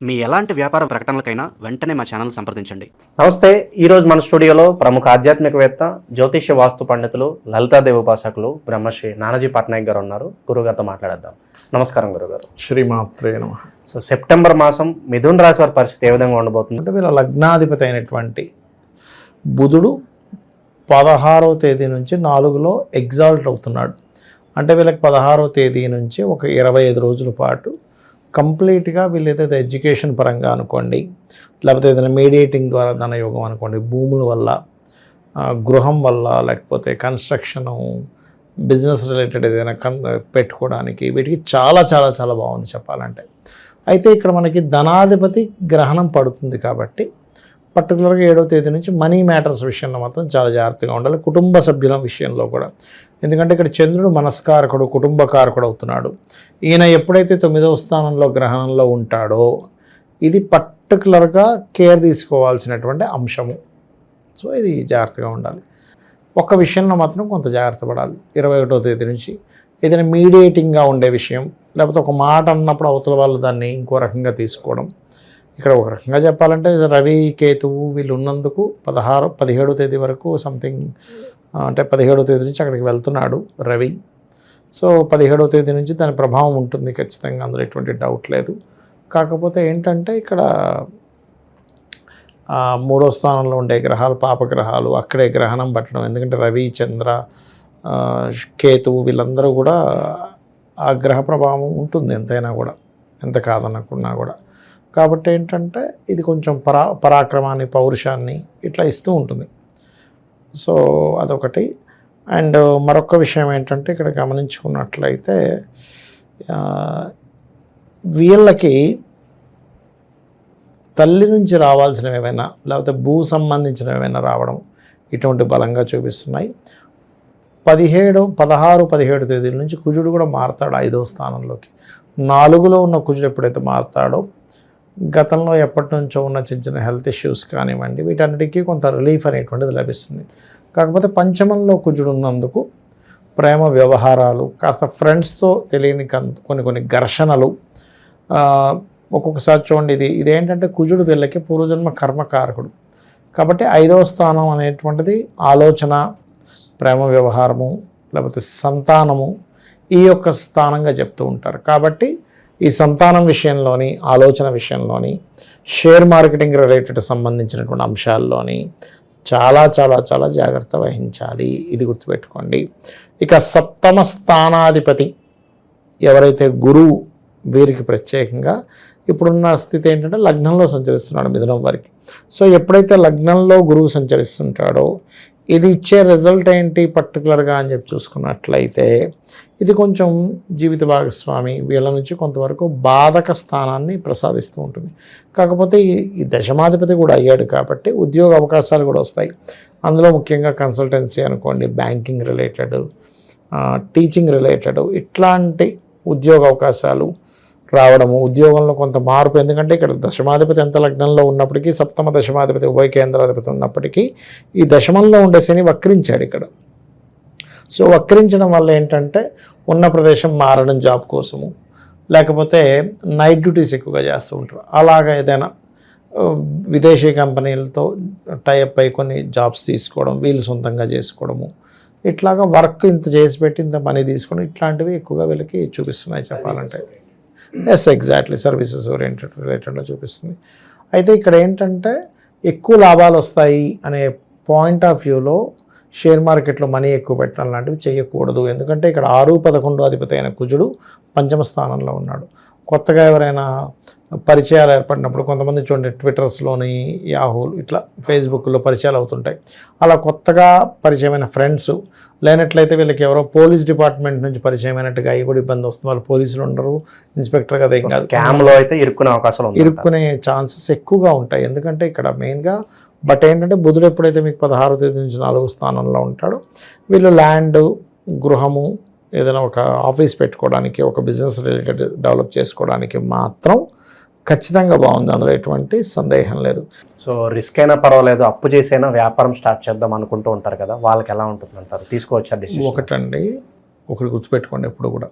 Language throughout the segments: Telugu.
మీ ఎలాంటి వ్యాపార ప్రకటనలకైనా వెంటనే మా ఛానల్ సంప్రదించండి. నమస్తే. ఈరోజు మన స్టూడియోలో ప్రముఖ ఆధ్యాత్మికవేత్త, జ్యోతిష్య వాస్తు పండితులు, లలితాదేవి ఉపాసకులు బ్రహ్మశ్రీ నానాజీ పట్నాయక్ గారు ఉన్నారు. గురుగారితో మాట్లాడేద్దాం. నమస్కారం గురుగారు. శ్రీమాత్రే నమః. సో సెప్టెంబర్ మాసం మిథున రాశి వారి పరిస్థితి ఏ విధంగా ఉండబోతుంది? అంటే వీళ్ళ లగ్నాధిపతి అయినటువంటి బుధుడు 16వ తేదీ నుంచి 4లో ఎగ్జాల్ట్ అవుతున్నాడు. అంటే వీళ్ళకి 16వ తేదీ నుంచి ఒక 25 రోజుల పాటు కంప్లీట్గా వీళ్ళు ఏదైతే ఎడ్యుకేషన్ పరంగా అనుకోండి, లేకపోతే ఏదైనా మీడియేటింగ్ ద్వారా ధనయోగం అనుకోండి, భూముల వల్ల, గృహం వల్ల, లేకపోతే కన్స్ట్రక్షను, బిజినెస్ రిలేటెడ్ ఏదైనా పెట్టుకోవడానికి వీటికి చాలా చాలా చాలా బాగుంది చెప్పాలంటే. అయితే ఇక్కడ మనకి ధనాధిపతి గ్రహణం పడుతుంది కాబట్టి పర్టికులర్గా 7వ తేదీ నుంచి మనీ మ్యాటర్స్ విషయంలో మాత్రం చాలా జాగ్రత్తగా ఉండాలి, కుటుంబ సభ్యుల విషయంలో కూడా. ఎందుకంటే ఇక్కడ చంద్రుడు మనస్కారకుడు, కుటుంబకారకుడు అవుతున్నాడు. ఈయన ఎప్పుడైతే 9వ స్థానంలో గ్రహణంలో ఉంటాడో ఇది పర్టికులర్గా కేర్ తీసుకోవాల్సినటువంటి అంశము. సో ఇది జాగ్రత్తగా ఉండాలి. ఒక్క విషయంలో మాత్రం కొంత జాగ్రత్త పడాలి. 21వ తేదీ నుంచి ఏదైనా మీడియేటింగ్గా ఉండే విషయం, లేకపోతే ఒక మాట అన్నప్పుడు అవతల వాళ్ళు దాన్ని ఇంకో రకంగా తీసుకోవడం. ఇక్కడ ఒక రకంగా చెప్పాలంటే రవి, కేతువు వీళ్ళు ఉన్నందుకు 17వ తేదీ వరకు సంథింగ్, అంటే 17వ తేదీ నుంచి అక్కడికి వెళ్తున్నాడు రవి. సో 17వ తేదీ నుంచి దాని ప్రభావం ఉంటుంది ఖచ్చితంగా, అందులో ఎటువంటి డౌట్ లేదు. కాకపోతే ఏంటంటే ఇక్కడ 3వ స్థానంలో ఉండే గ్రహాలు పాపగ్రహాలు అక్కడే గ్రహణం పట్టడం. ఎందుకంటే రవి, చంద్ర, కేతువు వీళ్ళందరూ కూడా ఆ గ్రహ ప్రభావం ఉంటుంది ఎంతైనా కూడా, ఎంత కాదనుకున్నా కూడా. కాబట్టి ఏంటంటే ఇది కొంచెం పరాక్రమాన్ని, పౌరుషాన్ని ఇట్లా ఇస్తూ ఉంటుంది. సో అదొకటి. అండ్ మరొక విషయం ఏంటంటే ఇక్కడ గమనించుకున్నట్లయితే వీళ్ళకి తల్లి నుంచి రావాల్సినవి ఏమైనా, లేకపోతే భూ సంబంధించినవి ఏమైనా రావడం ఇటువంటి బలంగా చూపిస్తున్నాయి. 16, 17 తేదీల నుంచి కుజుడు కూడా మారుతాడు 5వ స్థానంలోకి. 4లో ఉన్న కుజుడు ఎప్పుడైతే మారుతాడో గతంలో ఎప్పటి నుంచో ఉన్న చిన్న చిన్న హెల్త్ ఇష్యూస్ కానివ్వండి వీటన్నిటికీ కొంత రిలీఫ్ అనేటువంటిది లభిస్తుంది. కాకపోతే పంచమంలో కుజుడు ఉన్నందుకు ప్రేమ వ్యవహారాలు, కాస్త ఫ్రెండ్స్తో తెలియని కొన్ని ఘర్షణలు, ఒక్కొక్కసారి చూడండి ఇదేంటంటే కుజుడు వీళ్ళకి పూర్వజన్మ కర్మకారకుడు కాబట్టి 5వ స్థానం అనేటువంటిది ఆలోచన, ప్రేమ వ్యవహారము, లేకపోతే సంతానము ఈ యొక్క స్థానంగా చెప్తూ ఉంటారు. కాబట్టి ఈ సంతానం విషయంలోని, ఆలోచన విషయంలోని, షేర్ మార్కెటింగ్ రిలేటెడ్ సంబంధించినటువంటి అంశాల్లోని చాలా చాలా చాలా జాగ్రత్త వహించాలి. ఇది గుర్తుపెట్టుకోండి. ఇక 7వ స్థానాధిపతి ఎవరైతే గురువు, వీరికి ప్రత్యేకంగా ఇప్పుడున్న స్థితి ఏంటంటే లగ్నంలో సంచరిస్తున్నాడు మిథునం వారికి. సో ఎప్పుడైతే లగ్నంలో గురువు సంచరిస్తుంటాడో ఇది ఇచ్చే రిజల్ట్ ఏంటి పర్టికులర్గా అని చెప్పి చూసుకున్నట్లయితే ఇది కొంచెం జీవిత భాగస్వామి వీళ్ళ నుంచి కొంతవరకు బాధక స్థానాన్ని ప్రసాదిస్తూ ఉంటుంది. కాకపోతే ఈ దశమాధిపతి కూడా అయ్యాడు కాబట్టి ఉద్యోగ అవకాశాలు కూడా వస్తాయి. అందులో ముఖ్యంగా కన్సల్టెన్సీ అనుకోండి, బ్యాంకింగ్ రిలేటెడ్, టీచింగ్ రిలేటెడ్ ఇట్లాంటి ఉద్యోగ అవకాశాలు రావడము, ఉద్యోగంలో కొంత మార్పు. ఎందుకంటే ఇక్కడ దశమాధిపతి ఎంత లగ్నంలో ఉన్నప్పటికీ, 7వ దశమాధిపతి ఉభయ కేంద్రాధిపతి ఉన్నప్పటికీ ఈ దశమంలో ఉండే శని వక్రించాడు ఇక్కడ. సో వక్రించడం వల్ల ఏంటంటే ఉన్న ప్రదేశం మారడం జాబ్ కోసము, లేకపోతే నైట్ డ్యూటీస్ ఎక్కువగా చేస్తూ ఉంటారు. అలాగా ఏదైనా విదేశీ కంపెనీలతో టైఅప్ అయి కొన్ని జాబ్స్ తీసుకోవడం, వీళ్ళు సొంతంగా చేసుకోవడము, ఇట్లాగా వర్క్ ఇంత చేసి పెట్టి ఇంత మనీ తీసుకోవడం, ఇట్లాంటివి ఎక్కువగా వీళ్ళకి చూపిస్తున్నాయి చెప్పాలంటే. ఎగ్జాక్ట్లీ సర్వీసెస్ ఓరియంటెడ్ రిలేటెడ్లో చూపిస్తుంది. అయితే ఇక్కడ ఏంటంటే ఎక్కువ లాభాలు వస్తాయి అనే పాయింట్ ఆఫ్ వ్యూలో షేర్ మార్కెట్లో మనీ ఎక్కువ పెట్టడం లాంటివి చేయకూడదు. ఎందుకంటే ఇక్కడ 6, 11 అధిపతి అయిన కుజుడు 5వ స్థానంలో ఉన్నాడు. కొత్తగా ఎవరైనా పరిచయాలు ఏర్పడినప్పుడు కొంతమంది చూడండి ట్విట్టర్స్లోని, యాహూలు, ఇట్లా ఫేస్బుక్లో పరిచయాలు అవుతుంటాయి. అలా కొత్తగా పరిచయమైన ఫ్రెండ్స్ లేనట్లయితే వీళ్ళకి ఎవరో పోలీస్ డిపార్ట్మెంట్ నుంచి పరిచయమైనట్టుగా అవి కూడా ఇబ్బంది వస్తుంది. వాళ్ళు పోలీసులు ఉండరు, ఇన్స్పెక్టర్ కదా, ఇంకా స్కామ్లో అయితే ఇరుక్కునే ఛాన్సెస్ ఎక్కువగా ఉంటాయి. ఎందుకంటే ఇక్కడ మెయిన్గా బట్ ఏంటంటే బుధుడు ఎప్పుడైతే మీకు 16వ తేదీ నుంచి 4వ స్థానంలో ఉంటాడో వీళ్ళు ల్యాండ్, గృహము, ఏదైనా ఒక ఆఫీస్ పెట్టుకోవడానికి, ఒక బిజినెస్ రిలేటెడ్ డెవలప్ చేసుకోవడానికి మాత్రం ఖచ్చితంగా బాగుంది, అందులో ఎటువంటి సందేహం లేదు. సో రిస్క్ అయినా పర్వాలేదు, అప్పు చేసైనా వ్యాపారం స్టార్ట్ చేద్దాం అనుకుంటూ ఉంటారు కదా, వాళ్ళకి ఎలా ఉంటుంది అంటారు? తీసుకోవచ్చా డిసిషన్? ఒకటి గుర్తుపెట్టుకోండి, ఎప్పుడు కూడా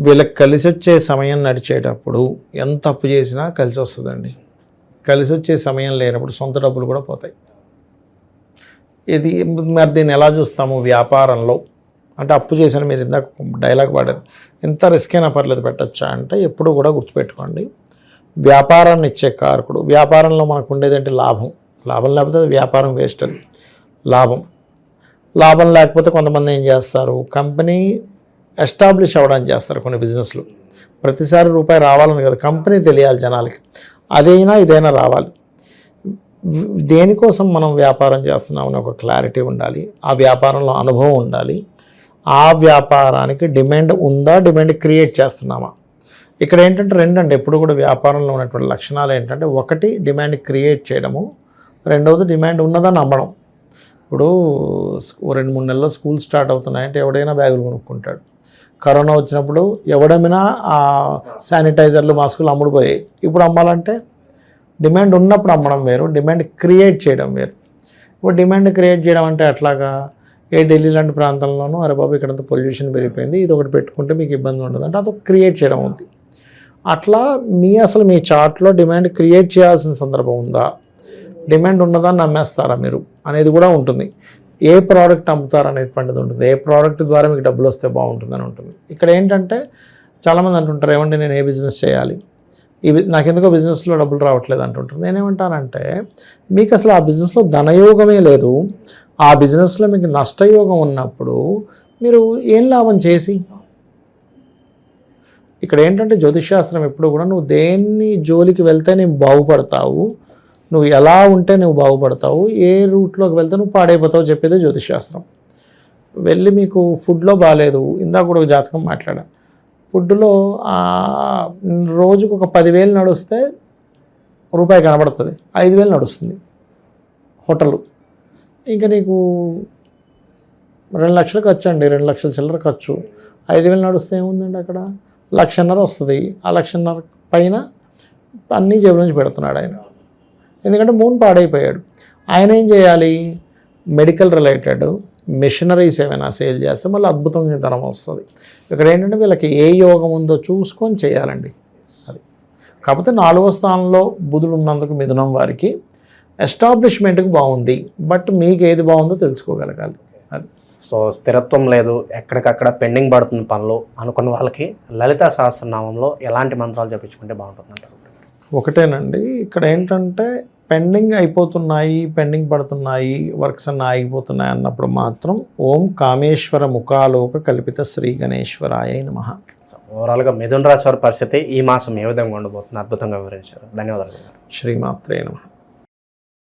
వీళ్ళకి కలిసి వచ్చే సమయం నడిచేటప్పుడు ఎంత అప్పు చేసినా కలిసి వస్తుందండి. కలిసి వచ్చే సమయం లేనప్పుడు సొంత డబ్బులు కూడా పోతాయి. ఇది మరి దీన్ని ఎలా చూస్తాము వ్యాపారంలో అంటే అప్పు చేసిన మీరు ఇందాక డైలాగ్ పాడారు, ఎంత రిస్క్ అయినా పర్లేదు పెట్టచ్చా అంటే ఎప్పుడు కూడా గుర్తుపెట్టుకోండి, వ్యాపారాన్ని ఇచ్చే కారకుడు. వ్యాపారంలో మనకు ఉండేది అంటే లాభం. లాభం లేకపోతే అది వ్యాపారం వేస్ట్. అది లాభం లేకపోతే కొంతమంది ఏం చేస్తారు, కంపెనీ ఎస్టాబ్లిష్ అవ్వడానికి చేస్తారు. కొన్ని బిజినెస్లు ప్రతిసారి రూపాయి రావాలని కదా, కంపెనీ తెలియాలి జనాలకి, అదైనా ఇదైనా రావాలి. దేనికోసం మనం వ్యాపారం చేస్తున్నామని ఒక క్లారిటీ ఉండాలి, ఆ వ్యాపారంలో అనుభవం ఉండాలి, ఆ వ్యాపారానికి డిమాండ్ ఉందా, డిమాండ్ క్రియేట్ చేస్తున్నామా. ఇక్కడ ఏంటంటే రెండండి ఎప్పుడు కూడా వ్యాపారంలో ఉన్నటువంటి లక్షణాలు ఏంటంటే, ఒకటి డిమాండ్ క్రియేట్ చేయడము, రెండవది డిమాండ్ ఉన్నదని నమ్మడం. ఇప్పుడు 2-3 నెలల్లో స్కూల్ స్టార్ట్ అవుతున్నాయంటే ఎవడైనా బ్యాగులు కొనుక్కుంటాడు. కరోనా వచ్చినప్పుడు ఎవడమైనా ఆ శానిటైజర్లు మాస్కులు అమ్ముడుపోయాయి. ఇప్పుడు అమ్మాలంటే డిమాండ్ ఉన్నప్పుడు అమ్మడం వేరు, డిమాండ్ క్రియేట్ చేయడం వేరు. ఇప్పుడు డిమాండ్ క్రియేట్ చేయడం అంటే అట్లాగా ఢిల్లీ లాంటి ప్రాంతంలోనూ అరే బాబు ఇక్కడంతా పొల్యూషన్ పెరిగిపోయింది, ఇది ఒకటి పెట్టుకుంటే మీకు ఇబ్బంది ఉండదు అంటే అది క్రియేట్ చేయడం అవుతుంది. అట్లా అసలు మీ చార్ట్లో డిమాండ్ క్రియేట్ చేయాల్సిన సందర్భం ఉందా, డిమాండ్ ఉన్నదా నమ్మేస్తారా మీరు అనేది కూడా ఉంటుంది. ఏ ప్రోడక్ట్ అమ్ముతారు అనేటువంటిది ఉంటుంది, ఏ ప్రోడక్ట్ ద్వారా మీకు డబ్బులు వస్తే బాగుంటుందని ఉంటుంది. ఇక్కడ ఏంటంటే చాలామంది అంటుంటారు, ఏమంటే నేను ఏ బిజినెస్ చేయాలి, నాకెందుకో బిజినెస్లో డబ్బులు రావట్లేదు అంటుంటారు. నేనేమంటానంటే మీకు అసలు ఆ బిజినెస్లో ధనయోగమే లేదు, ఆ బిజినెస్లో మీకు నష్టయోగం ఉన్నప్పుడు మీరు ఏం లాభం చేసి. ఇక్కడ ఏంటంటే జ్యోతిష్శాస్త్రం ఎప్పుడు కూడా నువ్వు దేన్ని జోలికి వెళ్తే నువ్వు బాగుపడతావు, నువ్వు ఎలా ఉంటే నువ్వు బాగుపడతావు, ఏ రూట్లోకి వెళ్తే నువ్వు పాడైపోతావు చెప్పేదే జ్యోతిష్శాస్త్రం. వెళ్ళి మీకు ఫుడ్లో బాగాలేదు, ఇందాక కూడా ఒక జాతకం మాట్లాడా, ఫుడ్లో రోజుకు ఒక 10,000 నడుస్తే రూపాయి కనబడుతుంది, 5,000 నడుస్తుంది హోటల్. ఇంకా నీకు 2 లక్షలు ఖర్చు అండి, 2 లక్షల చిల్లర ఖర్చు, 5,000 నడుస్తే ఏముందండి అక్కడ 1,50,000 వస్తుంది. ఆ 1,50,000 పైన అన్నీ జేబుల నుంచి పెడుతున్నాడు ఆయన, ఎందుకంటే మూన్ పాడైపోయాడు. ఆయన ఏం చేయాలి, మెడికల్ రిలేటెడ్ మెషినరీస్ ఏమైనా సేల్ చేస్తే మళ్ళీ అద్భుతమైన ధనం వస్తుంది. ఇక్కడ ఏంటంటే వీళ్ళకి ఏ యోగం ఉందో చూసుకొని చేయాలండి. అది కాకపోతే 4వ స్థానంలో బుధుడు ఉన్నందుకు మిథునం వారికి ఎస్టాబ్లిష్మెంట్కి బాగుంది, బట్ మీకు ఏది బాగుందో తెలుసుకోగలగాలి. అది సో స్థిరత్వం లేదు, ఎక్కడికక్కడ పెండింగ్ పడుతున్న పనులు అనుకున్న వాళ్ళకి లలితా సహస్రనామంలో ఎలాంటి మంత్రాలు చెప్పించుకుంటే బాగుంటుంది అంటారు? ఒకటేనండి, ఇక్కడ ఏంటంటే పెండింగ్ అయిపోతున్నాయి, పెండింగ్ పడుతున్నాయి, వర్క్స్ అన్నీ ఆగిపోతున్నాయి అన్నప్పుడు మాత్రం ఓం కామేశ్వర ముఖాలోక కల్పిత శ్రీ గణేశ్వరాయ నమః. ఓవరాల్గా మిథున రాశి వారి పరిస్థితి ఈ మాసం ఏ విధంగా ఉండబోతుంది అద్భుతంగా వివరించారు. ధన్యవాదాలు. శ్రీమాత్రే నమః.